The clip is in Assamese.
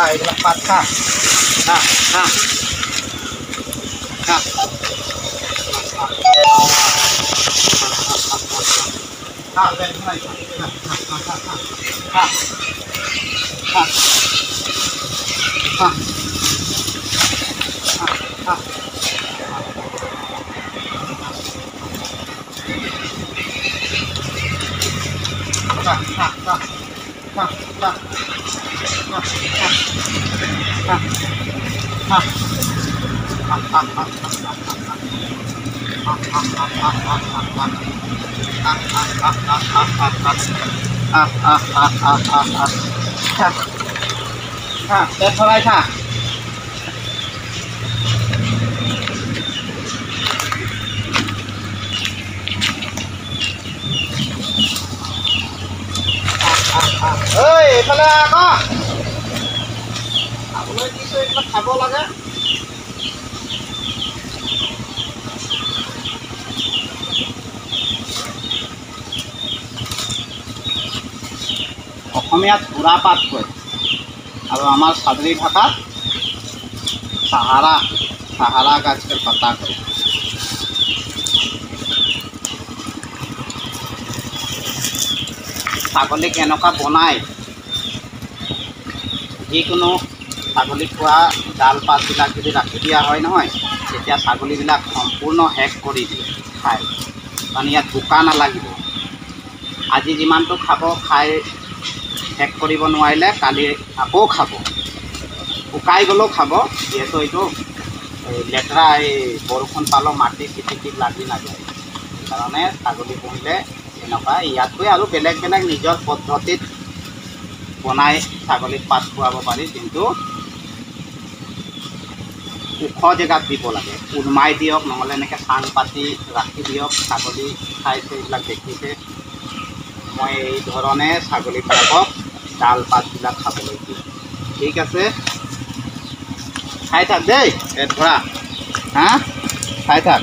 এইবিলাক পাত খা খা খা খা পেট ভৰাই খা এইফালে আকৌ খাবলৈ দিছোঁ এইবিলাক খাব লাগে অসমীয়াত পুৰা পাত কয় আৰু আমাৰ সাদৰী ভাষাত সাহাৰা গাছেৰ পাতা কয় ছাগলীক এনেকুৱা বনায় যিকোনো ছাগলীক খোৱা ডাল পাতবিলাক যদি ৰাখি দিয়া হয় নহয় তেতিয়া ছাগলীবিলাক সম্পূৰ্ণ শেষ কৰি দিয়ে খাই কাৰণ ইয়াত বোকা নালাগিব আজি যিমানটো খাব খাই শেষ কৰিব নোৱাৰিলে কালি আকৌ খাব শুকাই গ'লেও খাব যিহেতু এইটো লেতেৰা এই বৰষুণ পালেও মাটি চিটিকি লাগি নাযায় সেইকাৰণে ছাগলী পুহিলে এনেকুৱা ইয়াতকৈ আৰু বেলেগ বেলেগ নিজৰ পদ্ধতিত বনাই ছাগলীক পাত খুৱাব পাৰি কিন্তু ওখ জেগাত দিব লাগে উলমাই দিয়ক নহ'লে এনেকৈ চাং পাতি ৰাখি দিয়ক ছাগলী খাইছে এইবিলাক দেখিছে মই এই ধৰণে ছাগলীবিলাকক ডাল পাতবিলাক খাবলৈ দিওঁ ঠিক আছে খাই থাক দেই পেট ভৰা হা খাই থাক